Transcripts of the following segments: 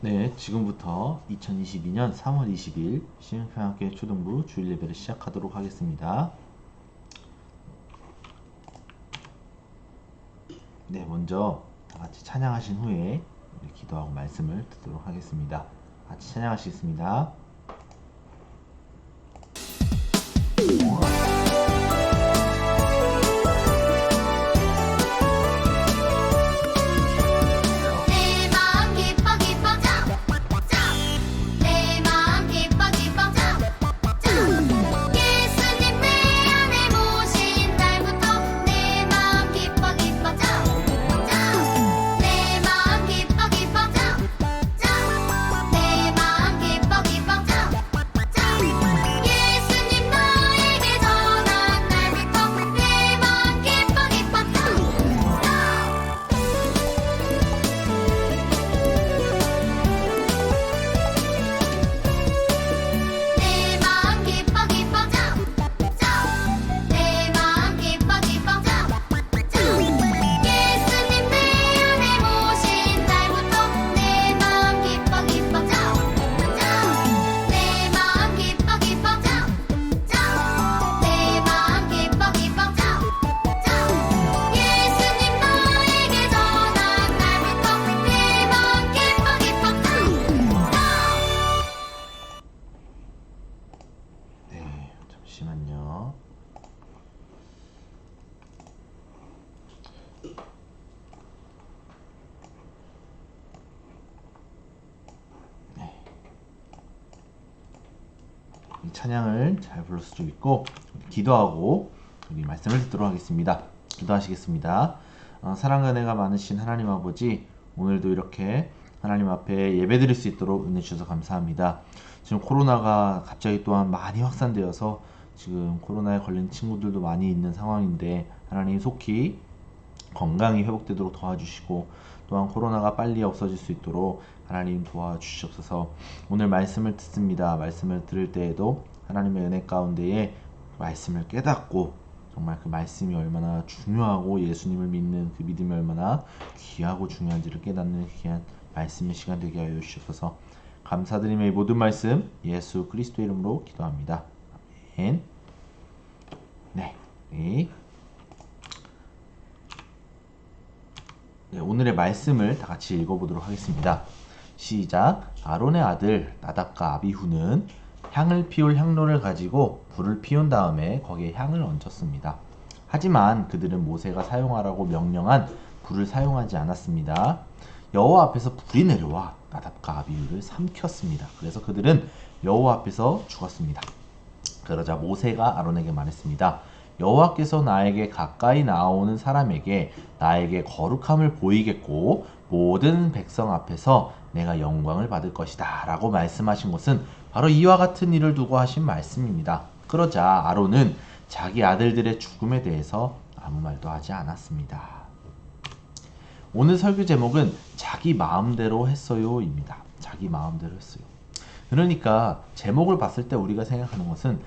네, 지금부터 2022년 3월 20일 시흥평화교회 초등부 주일 예배를 시작하도록 하겠습니다. 네, 먼저 다 같이 찬양하신 후에 우리 기도하고 말씀을 듣도록 하겠습니다. 같이 찬양하시겠습니다. 내 마음 기뻐 기뻐 짱짱 내 마음 기뻐 기뻐 짱짱 예수님 내 안에 모신 날부터 내 마음 기뻐 기뻐 짱짱 내 마음 기뻐 기뻐 짱짱 내 마음 기뻐 기뻐 짱짱 예수님 나에게 전한 날부터 내 마음 기뻐 기뻐 짱짱 내 마음 기뻐 기뻐 짱짱 내 마음 기뻐 기뻐 짱짱 예수님 내 안에 모신 날부터 내 마음 기뻐 기뻐 짱짱 내 마음 기뻐 기뻐 짱짱 내 마음 기뻐 기뻐 짱짱 예수님 나에게 전한 날부터 내 마음 기뻐 기뻐 짱짱 네, 잠시만요. 이 찬양을 잘 불렀을 수 있고 기도하고 우리 말씀을 듣도록 하겠습니다. 기도하시겠습니다. 사랑과 은혜가 많으신 하나님 아버지, 오늘도 이렇게 하나님 앞에 예배드릴 수 있도록 은혜 주셔서 감사합니다. 지금 코로나가 갑자기 또한 많이 확산되어서 지금 코로나에 걸린 친구들도 많이 있는 상황인데 하나님 속히 건강이 회복되도록 도와주시고 또한 코로나가 빨리 없어질 수 있도록 하나님 도와주시옵소서. 오늘 말씀을 듣습니다. 말씀을 들을 때에도 하나님의 은혜 가운데에 말씀을 깨닫고 정말 그 말씀이 얼마나 중요하고 예수님을 믿는 그 믿음이 얼마나 귀하고 중요한지를 깨닫는 귀한 말씀의 시간 되게 하여 주시옵소서. 감사드리며 이 모든 말씀 예수 그리스도 이름으로 기도합니다. 아멘. 네. 네. 네, 오늘의 말씀을 다 같이 읽어보도록 하겠습니다. 시작. 아론의 아들 나답과 아비후는 향을 피울 향로를 가지고 불을 피운 다음에 거기에 향을 얹었습니다. 하지만 그들은 모세가 사용하라고 명령한 불을 사용하지 않았습니다. 여호와 앞에서 불이 내려와 나답과 아비후를 삼켰습니다. 그래서 그들은 여호와 앞에서 죽었습니다. 그러자 모세가 아론에게 말했습니다. 여호와께서 나에게 가까이 나오는 사람에게 나에게 거룩함을 보이겠고 모든 백성 앞에서 내가 영광을 받을 것이다 라고 말씀하신 것은 바로 이와 같은 일을 두고 하신 말씀입니다. 그러자 아론은 자기 아들들의 죽음에 대해서 아무 말도 하지 않았습니다. 오늘 설교 제목은 자기 마음대로 했어요 입니다. 자기 마음대로 했어요. 그러니까 제목을 봤을 때 우리가 생각하는 것은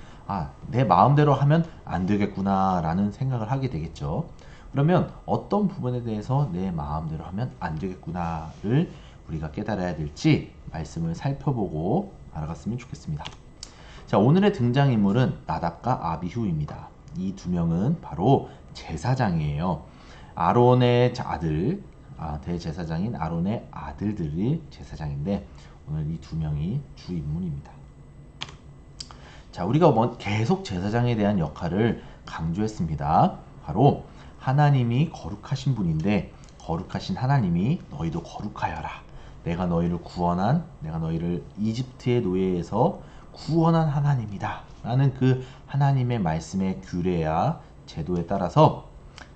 내 마음대로 하면 안 되겠구나 라는 생각을 하게 되겠죠. 그러면 어떤 부분에 대해서 내 마음대로 하면 안 되겠구나를 우리가 깨달아야 될지 말씀을 살펴보고 알아갔으면 좋겠습니다. 자, 오늘의 등장인물은 나답과 아비후입니다. 이 두 명은 바로 제사장이에요. 아론의 아들, 대제사장인 아론의 아들들이 제사장인데 오늘 이 두 명이 주 인물입니다. 자, 우리가 계속 제사장에 대한 역할을 강조했습니다. 바로 하나님이 거룩하신 분인데 거룩하신 하나님이 너희도 거룩하여라. 내가 너희를 구원한, 내가 너희를 이집트의 노예에서 구원한 하나님이다. 라는 그 하나님의 말씀의 규례와 제도에 따라서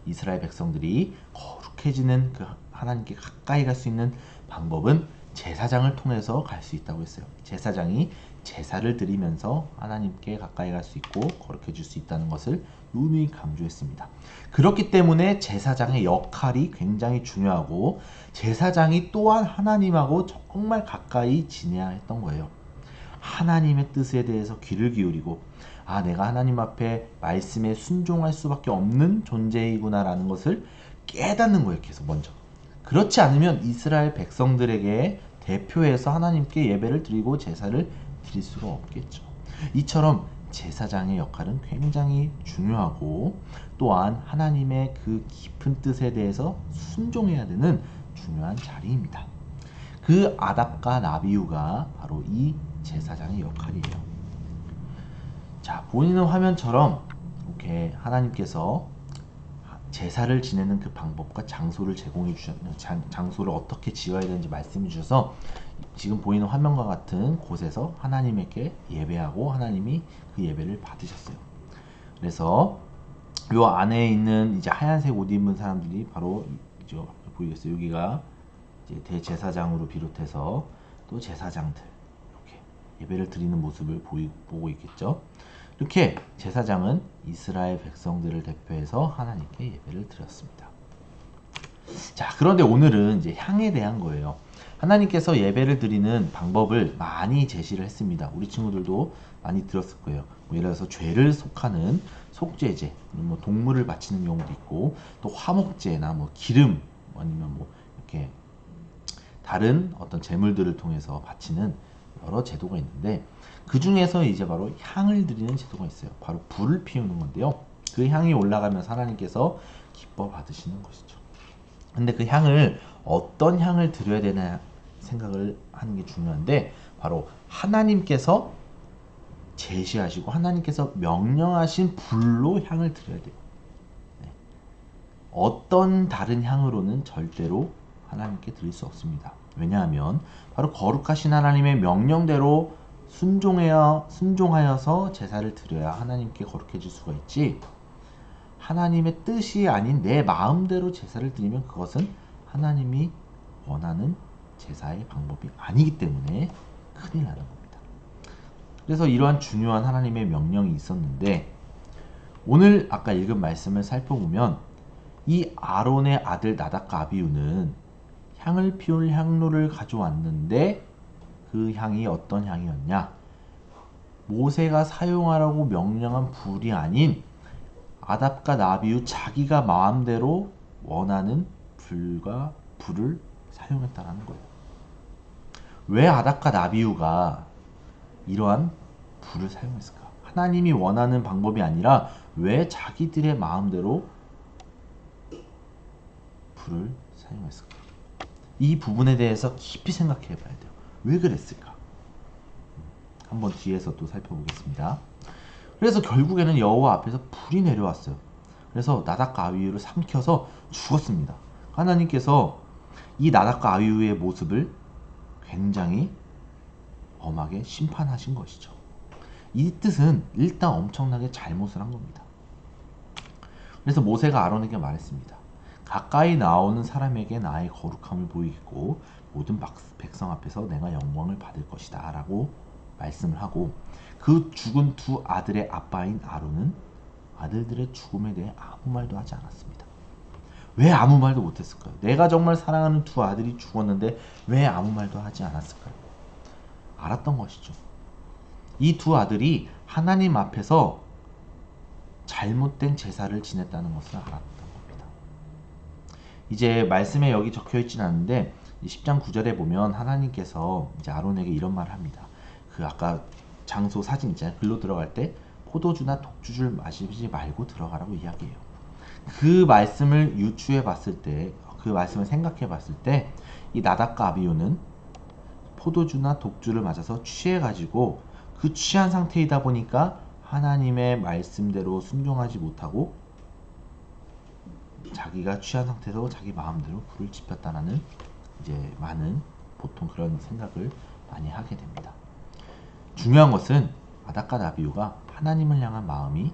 이스라엘 백성들이 거룩해지는 그 하나님께 가까이 갈 수 있는 방법은 제사장을 통해서 갈 수 있다고 했어요. 제사장이 제사를 드리면서 하나님께 가까이 갈 수 있고 거룩해질 수 있다는 것을 누누이 강조했습니다. 그렇기 때문에 제사장의 역할이 굉장히 중요하고 제사장이 또한 하나님하고 정말 가까이 지내야 했던 거예요. 하나님의 뜻에 대해서 귀를 기울이고 내가 하나님 앞에 말씀에 순종할 수밖에 없는 존재이구나 라는 것을 깨닫는 거예요. 계속 먼저. 그렇지 않으면 이스라엘 백성들에게 대표해서 하나님께 예배를 드리고 제사를 드릴 수가 없겠죠. 이처럼 제사장의 역할은 굉장히 중요하고 또한 하나님의 그 깊은 뜻에 대해서 순종해야 되는 중요한 자리입니다. 그 아답과 나비우가 바로 이 제사장의 역할이에요. 자, 보이는 화면처럼 이렇게 하나님께서 제사를 지내는 그 방법과 장소를 제공해 주셨는 장소를 어떻게 지어야 되는지 말씀해 주셔서 지금 보이는 화면과 같은 곳에서 하나님께 예배하고 하나님이 그 예배를 받으셨어요. 그래서 요 안에 있는 이제 하얀색 옷 입은 사람들이 바로 이제 보이겠어요. 여기가 이제 대제사장으로 비롯해서 또 제사장들 이렇게 예배를 드리는 모습을 보고 있겠죠. 이렇게 제사장은 이스라엘 백성들을 대표해서 하나님께 예배를 드렸습니다. 자, 그런데 오늘은 이제 향에 대한 거예요. 하나님께서 예배를 드리는 방법을 많이 제시를 했습니다. 우리 친구들도 많이 들었을 거예요. 뭐 예를 들어서 죄를 속하는 속죄제, 뭐 동물을 바치는 경우도 있고, 또 화목제나 뭐 기름, 아니면 뭐 이렇게 다른 어떤 제물들을 통해서 바치는 여러 제도가 있는데, 그 중에서 이제 바로 향을 드리는 제도가 있어요. 바로 불을 피우는 건데요. 그 향이 올라가면서 하나님께서 기뻐 받으시는 것이죠. 근데 그 향을 어떤 향을 드려야 되나 생각을 하는 게 중요한데, 바로 하나님께서 제시하시고 하나님께서 명령하신 불로 향을 드려야 돼요. 네. 어떤 다른 향으로는 절대로 하나님께 드릴 수 없습니다. 왜냐하면 바로 거룩하신 하나님의 명령대로 순종하여서 제사를 드려야 하나님께 거룩해질 수가 있지, 하나님의 뜻이 아닌 내 마음대로 제사를 드리면 그것은 하나님이 원하는 제사의 방법이 아니기 때문에 큰일 나는 겁니다. 그래서 이러한 중요한 하나님의 명령이 있었는데, 오늘 아까 읽은 말씀을 살펴보면 이 아론의 아들 나답과 아비후는 향을 피울 향로를 가져왔는데 그 향이 어떤 향이었냐? 모세가 사용하라고 명령한 불이 아닌 아답과 나비후 자기가 마음대로 원하는 불을 사용했다는 거예요. 왜 아답과 나비후가 이러한 불을 사용했을까? 하나님이 원하는 방법이 아니라 왜 자기들의 마음대로 불을 사용했을까? 이 부분에 대해서 깊이 생각해 봐야 돼요. 왜 그랬을까? 한번 뒤에서 또 살펴보겠습니다. 그래서 결국에는 여호와 앞에서 불이 내려왔어요. 그래서 나답과 아비후를 삼켜서 죽었습니다. 하나님께서 이 나답과 아비후의 모습을 굉장히 엄하게 심판하신 것이죠. 이 뜻은 일단 엄청나게 잘못을 한 겁니다. 그래서 모세가 아론에게 말했습니다. 가까이 나오는 사람에게 나의 거룩함을 보이고 모든 백성 앞에서 내가 영광을 받을 것이다 라고 말씀을 하고, 그 죽은 두 아들의 아빠인 아론은 아들들의 죽음에 대해 아무 말도 하지 않았습니다. 왜 아무 말도 못했을까요? 내가 정말 사랑하는 두 아들이 죽었는데 왜 아무 말도 하지 않았을까요? 알았던 것이죠. 이 두 아들이 하나님 앞에서 잘못된 제사를 지냈다는 것을 알았던 겁니다. 이제 말씀에 여기 적혀 있지는 않은데 10장 9절에 보면 하나님께서 이제 아론에게 이런 말을 합니다. 그 아까 장소 사진 있잖아요. 글로 들어갈 때 포도주나 독주를 마시지 말고 들어가라고 이야기해요. 그 말씀을 유추해 봤을 때, 그 말씀을 생각해 봤을 때, 이 나답과 아비후는 포도주나 독주를 맞아서 취해가지고 그 취한 상태이다 보니까 하나님의 말씀대로 순종하지 못하고 자기가 취한 상태에서 자기 마음대로 불을 지폈다라는 이제 많은 보통 그런 생각을 많이 하게 됩니다. 중요한 것은 아답과 나비후가 하나님을 향한 마음이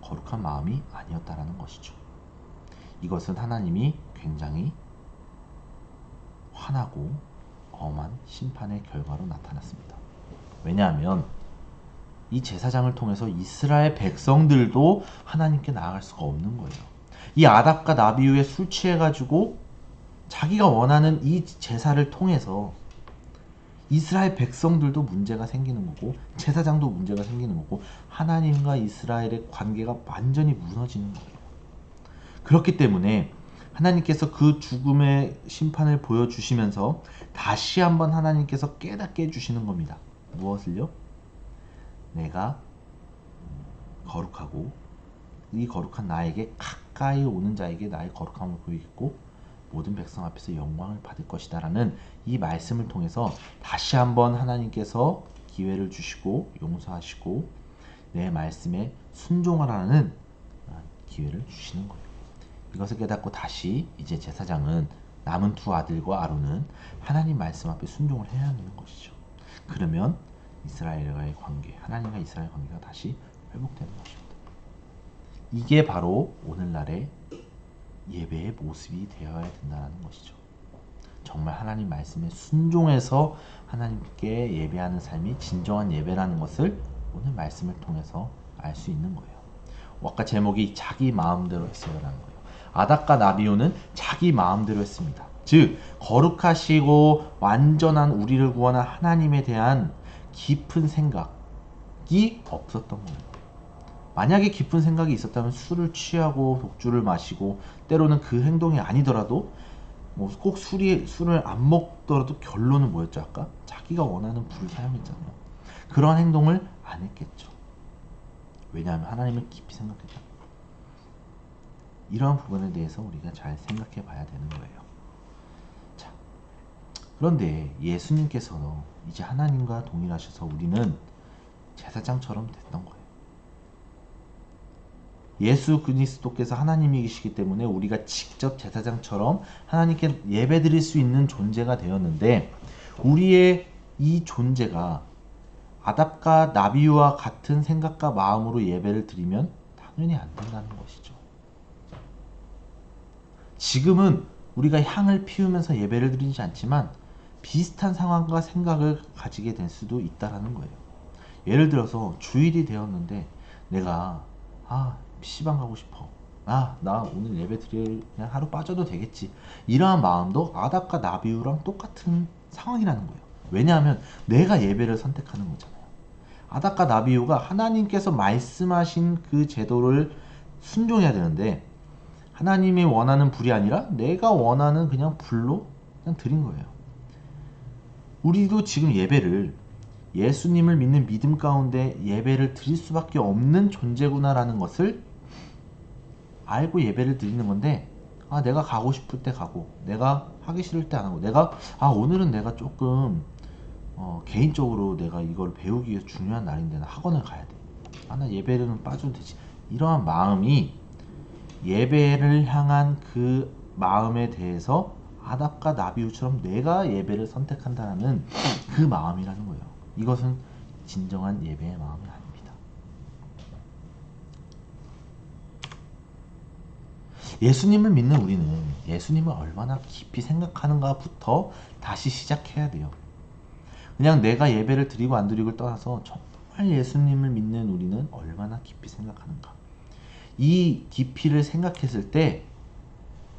거룩한 마음이 아니었다라는 것이죠. 이것은 하나님이 굉장히 화나고 엄한 심판의 결과로 나타났습니다. 왜냐하면 이 제사장을 통해서 이스라엘 백성들도 하나님께 나아갈 수가 없는 거예요. 이 아답과 나비후에 술 취해가지고 자기가 원하는 이 제사를 통해서 이스라엘 백성들도 문제가 생기는 거고 제사장도 문제가 생기는 거고 하나님과 이스라엘의 관계가 완전히 무너지는 거예요. 그렇기 때문에 하나님께서 그 죽음의 심판을 보여주시면서 다시 한번 하나님께서 깨닫게 해주시는 겁니다. 무엇을요? 내가 거룩하고 이 거룩한 나에게 가까이 오는 자에게 나의 거룩함을 보이겠고 모든 백성 앞에서 영광을 받을 것이다 라는 이 말씀을 통해서 다시 한번 하나님께서 기회를 주시고 용서하시고 내 말씀에 순종하라는 기회를 주시는 거예요. 이것을 깨닫고 다시 이제 제사장은 남은 두 아들과 아론은 하나님 말씀 앞에 순종을 해야 하는 것이죠. 그러면 이스라엘과의 관계, 하나님과 이스라엘 관계가 다시 회복되는 것입니다. 이게 바로 오늘날의 예배의 모습이 되어야 된다는 것이죠. 정말 하나님 말씀에 순종해서 하나님께 예배하는 삶이 진정한 예배라는 것을 오늘 말씀을 통해서 알 수 있는 거예요. 아까 제목이 자기 마음대로 했어요라는 거예요. 아닥과 나비오는 자기 마음대로 했습니다. 즉 거룩하시고 완전한 우리를 구원한 하나님에 대한 깊은 생각이 없었던 거예요. 만약에 깊은 생각이 있었다면 술을 취하고 독주를 마시고 때로는 그 행동이 아니더라도 뭐 꼭 술을 안 먹더라도 결론은 뭐였죠? 아까 자기가 원하는 불을 사용했잖아요. 그러한 행동을 안 했겠죠. 왜냐하면 하나님을 깊이 생각했다. 이러한 부분에 대해서 우리가 잘 생각해 봐야 되는 거예요. 자, 그런데 예수님께서 이제 하나님과 동일하셔서 우리는 제사장처럼 됐던 거예요. 예수 그리스도께서 하나님이시기 때문에 우리가 직접 제사장처럼 하나님께 예배드릴 수 있는 존재가 되었는데 우리의 이 존재가 아답과 나비와 같은 생각과 마음으로 예배를 드리면 당연히 안 된다는 것이죠. 지금은 우리가 향을 피우면서 예배를 드리지 않지만 비슷한 상황과 생각을 가지게 될 수도 있다라는 거예요. 예를 들어서 주일이 되었는데 내가 PC방 가고 싶어. 나 오늘 예배 드릴 그냥 하루 빠져도 되겠지. 이러한 마음도 아답과 나비우랑 똑같은 상황이라는 거예요. 왜냐하면 내가 예배를 선택하는 거잖아요. 아답과 나비우가 하나님께서 말씀하신 그 제도를 순종해야 되는데 하나님이 원하는 불이 아니라 내가 원하는 그냥 불로 그냥 드린 거예요. 우리도 지금 예배를 예수님을 믿는 믿음 가운데 예배를 드릴 수밖에 없는 존재구나라는 것을 알고 예배를 드리는 건데 내가 가고 싶을 때 가고 내가 하기 싫을 때 안 하고 내가 오늘은 내가 조금 개인적으로 내가 이걸 배우기 위해 중요한 날인데 나 학원을 가야 돼. 나 예배는 빠져도 되지. 이러한 마음이 예배를 향한 그 마음에 대해서 아답과 나비우처럼 내가 예배를 선택한다는 그 마음이라는 거예요. 이것은 진정한 예배의 마음이 아닙니다. 예수님을 믿는 우리는 예수님을 얼마나 깊이 생각하는가부터 다시 시작해야 돼요. 그냥 내가 예배를 드리고 안 드리고를 떠나서 정말 예수님을 믿는 우리는 얼마나 깊이 생각하는가. 이 깊이를 생각했을 때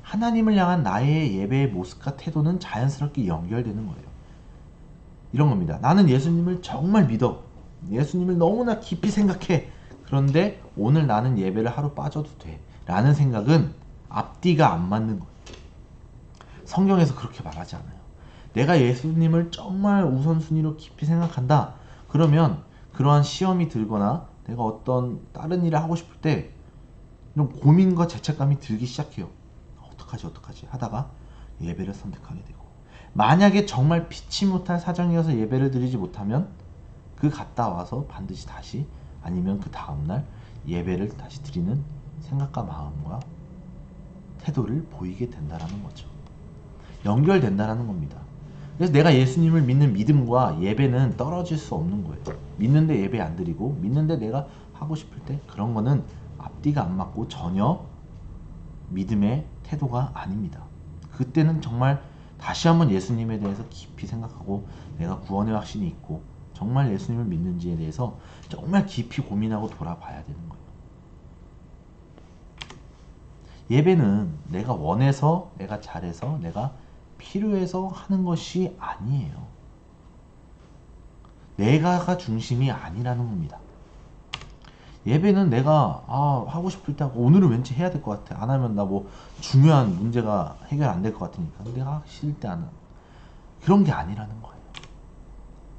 하나님을 향한 나의 예배의 모습과 태도는 자연스럽게 연결되는 거예요. 이런 겁니다. 나는 예수님을 정말 믿어. 예수님을 너무나 깊이 생각해. 그런데 오늘 나는 예배를 하루 빠져도 돼. 라는 생각은 앞뒤가 안 맞는 거예요. 성경에서 그렇게 말하지 않아요. 내가 예수님을 정말 우선순위로 깊이 생각한다. 그러면 그러한 시험이 들거나 내가 어떤 다른 일을 하고 싶을 때 이런 고민과 죄책감이 들기 시작해요. 어떡하지 하다가 예배를 선택하게 되고 만약에 정말 피치 못할 사정이어서 예배를 드리지 못하면 그 갔다 와서 반드시 다시 아니면 그 다음날 예배를 다시 드리는 생각과 마음과 태도를 보이게 된다라는 거죠. 연결된다라는 겁니다. 그래서 내가 예수님을 믿는 믿음과 예배는 떨어질 수 없는 거예요. 믿는데 예배 안 드리고 믿는데 내가 하고 싶을 때 그런 거는 앞뒤가 안 맞고 전혀 믿음의 태도가 아닙니다. 그때는 정말 다시 한번 예수님에 대해서 깊이 생각하고 내가 구원의 확신이 있고 정말 예수님을 믿는지에 대해서 정말 깊이 고민하고 돌아봐야 되는 거예요. 예배는 내가 원해서, 내가 잘해서, 내가 필요해서 하는 것이 아니에요. 내가가 중심이 아니라는 겁니다. 예배는 내가 하고 싶을 때 하고 오늘은 왠지 해야 될 것 같아. 안 하면 나 뭐 중요한 문제가 해결 안 될 것 같으니까. 근데 하기 싫을 때 안 하는. 그런 게 아니라는 거예요.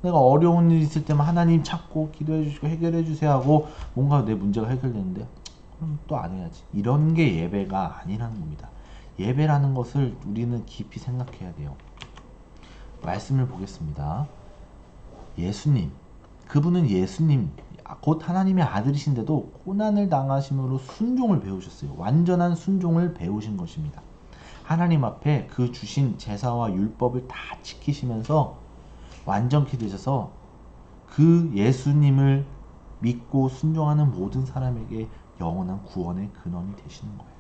내가 어려운 일 있을 때만 하나님 찾고 기도해 주시고 해결해 주세요 하고 뭔가 내 문제가 해결되는데 그럼 또 안 해야지. 이런 게 예배가 아니라는 겁니다. 예배라는 것을 우리는 깊이 생각해야 돼요. 말씀을 보겠습니다. 예수님, 그분은 예수님, 곧 하나님의 아들이신데도 고난을 당하심으로 순종을 배우셨어요. 완전한 순종을 배우신 것입니다. 하나님 앞에 그 주신 제사와 율법을 다 지키시면서 완전케 되셔서 그 예수님을 믿고 순종하는 모든 사람에게 영원한 구원의 근원이 되시는 거예요.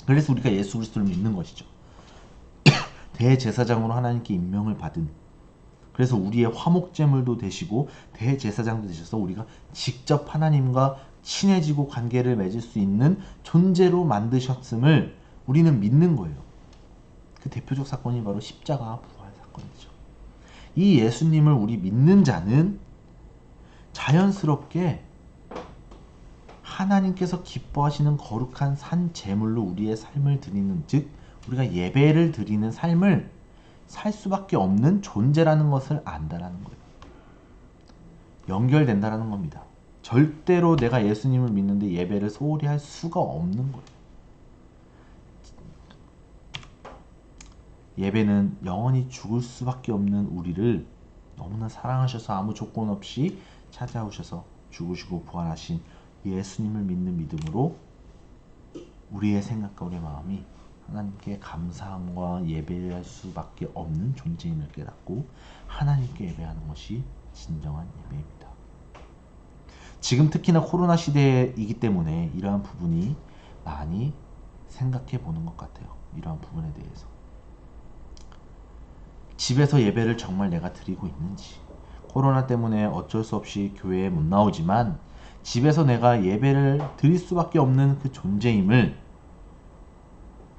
그래서 우리가 예수 그리스도를 믿는 것이죠. 대제사장으로 하나님께 임명을 받은, 그래서 우리의 화목제물도 되시고 대제사장도 되셔서 우리가 직접 하나님과 친해지고 관계를 맺을 수 있는 존재로 만드셨음을 우리는 믿는 거예요. 그 대표적 사건이 바로 십자가 부활 사건이죠. 이 예수님을 우리 믿는 자는 자연스럽게 하나님께서 기뻐하시는 거룩한 산 제물로 우리의 삶을 드리는, 즉 우리가 예배를 드리는 삶을 살 수밖에 없는 존재라는 것을 안다라는 거예요. 연결된다라는 겁니다. 절대로 내가 예수님을 믿는데 예배를 소홀히 할 수가 없는 거예요. 예배는 영원히 죽을 수밖에 없는 우리를 너무나 사랑하셔서 아무 조건 없이 찾아오셔서 죽으시고 부활하신 예수님을 믿는 믿음으로 우리의 생각과 우리의 마음이 하나님께 감사함과 예배할 수밖에 없는 존재임을 깨닫고 하나님께 예배하는 것이 진정한 예배입니다. 지금 특히나 코로나 시대이기 때문에 이러한 부분이 많이 생각해 보는 것 같아요. 이러한 부분에 대해서. 집에서 예배를 정말 내가 드리고 있는지, 코로나 때문에 어쩔 수 없이 교회에 못 나오지만 집에서 내가 예배를 드릴 수밖에 없는 그 존재임을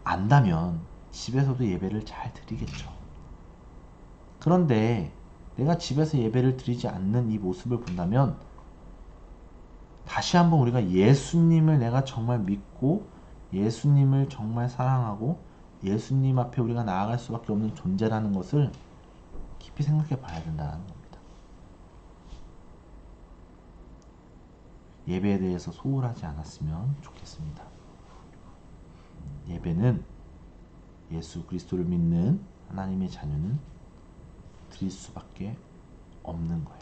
안다면 집에서도 예배를 잘 드리겠죠. 그런데 내가 집에서 예배를 드리지 않는 이 모습을 본다면 다시 한번 우리가 예수님을 내가 정말 믿고 예수님을 정말 사랑하고 예수님 앞에 우리가 나아갈 수밖에 없는 존재라는 것을 깊이 생각해 봐야 된다는 겁니다. 예배에 대해서 소홀하지 않았으면 좋겠습니다. 예배는 예수 그리스도를 믿는 하나님의 자녀는 드릴 수밖에 없는 거예요.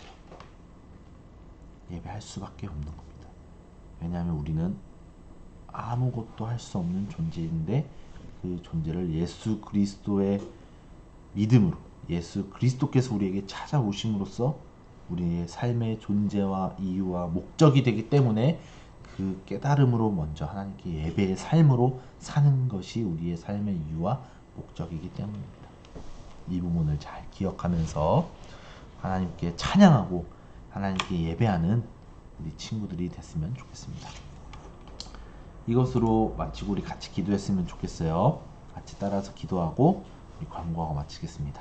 예배할 수밖에 없는 겁니다. 왜냐하면 우리는 아무것도 할 수 없는 존재인데 그 존재를 예수 그리스도의 믿음으로, 예수 그리스도께서 우리에게 찾아오심으로써 우리의 삶의 존재와 이유와 목적이 되기 때문에 그 깨달음으로 먼저 하나님께 예배의 삶으로 사는 것이 우리의 삶의 이유와 목적이기 때문입니다. 이 부분을 잘 기억하면서 하나님께 찬양하고 하나님께 예배하는 우리 친구들이 됐으면 좋겠습니다. 이것으로 마치고 우리 같이 기도했으면 좋겠어요. 같이 따라서 기도하고 우리 광고하고 마치겠습니다.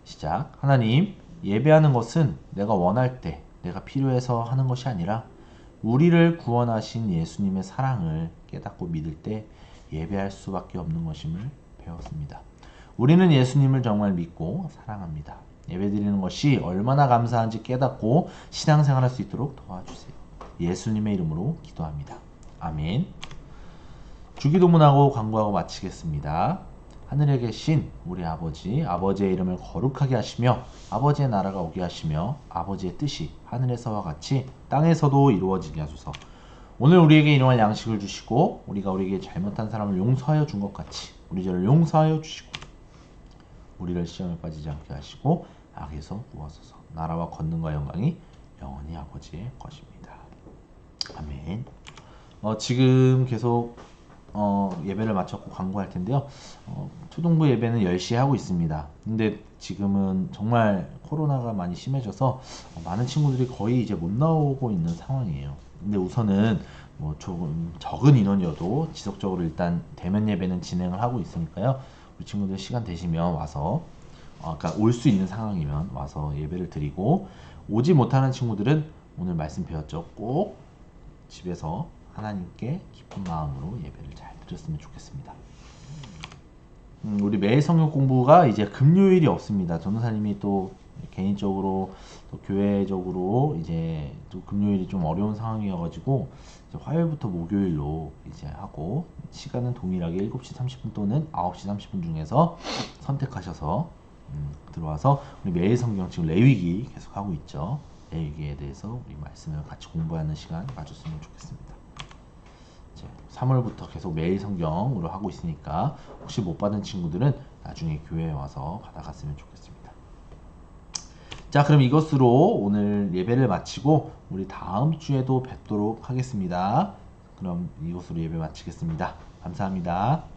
시작. 하나님, 예배하는 것은 내가 원할 때, 내가 필요해서 하는 것이 아니라 우리를 구원하신 예수님의 사랑을 깨닫고 믿을 때 예배할 수밖에 없는 것임을 배웠습니다. 우리는 예수님을 정말 믿고 사랑합니다. 예배드리는 것이 얼마나 감사한지 깨닫고 신앙생활할 수 있도록 도와주세요. 예수님의 이름으로 기도합니다. 아멘. 주기도문하고 광고하고 마치겠습니다. 하늘에 계신 우리 아버지, 아버지의 이름을 거룩하게 하시며 아버지의 나라가 오게 하시며 아버지의 뜻이 하늘에서와 같이 땅에서도 이루어지게 하소서. 오늘 우리에게 일용할 양식을 주시고 우리가 우리에게 잘못한 사람을 용서하여 준 것 같이 우리 죄를 용서하여 주시고 우리를 시험에 빠지지 않게 하시고 악에서 구하소서. 나라와 권능과 영광이 영원히 아버지의 것입니다. 아멘. 지금 계속 예배를 마쳤고 광고할 텐데요. 초등부 예배는 10시에 하고 있습니다. 근데 지금은 정말 코로나가 많이 심해져서 많은 친구들이 거의 이제 못 나오고 있는 상황이에요. 근데 우선은 뭐 조금 적은 인원이어도 지속적으로 일단 대면 예배는 진행을 하고 있으니까요. 우리 친구들 시간 되시면 와서 그러니까 올 수 있는 상황이면 와서 예배를 드리고, 오지 못하는 친구들은 오늘 말씀 배웠죠. 꼭 집에서 하나님께 기쁜 마음으로 예배를 잘 드렸으면 좋겠습니다. 우리 매일 성경 공부가 이제 금요일이 없습니다. 전도사님이 또 개인적으로 또 교회적으로 이제 또 금요일이 좀 어려운 상황이어가지고 이제 화요일부터 목요일로 이제 하고 시간은 동일하게 7시 30분 또는 9시 30분 중에서 선택하셔서 들어와서 우리 매일 성경 지금 레위기 계속 하고 있죠. 레위기에 대해서 우리 말씀을 같이 공부하는 시간 가졌으면 좋겠습니다. 3월부터 계속 매일 성경으로 하고 있으니까 혹시 못 받은 친구들은 나중에 교회에 와서 받아갔으면 좋겠습니다. 자, 그럼 이것으로 오늘 예배를 마치고 우리 다음 주에도 뵙도록 하겠습니다. 그럼 이것으로 예배 마치겠습니다. 감사합니다.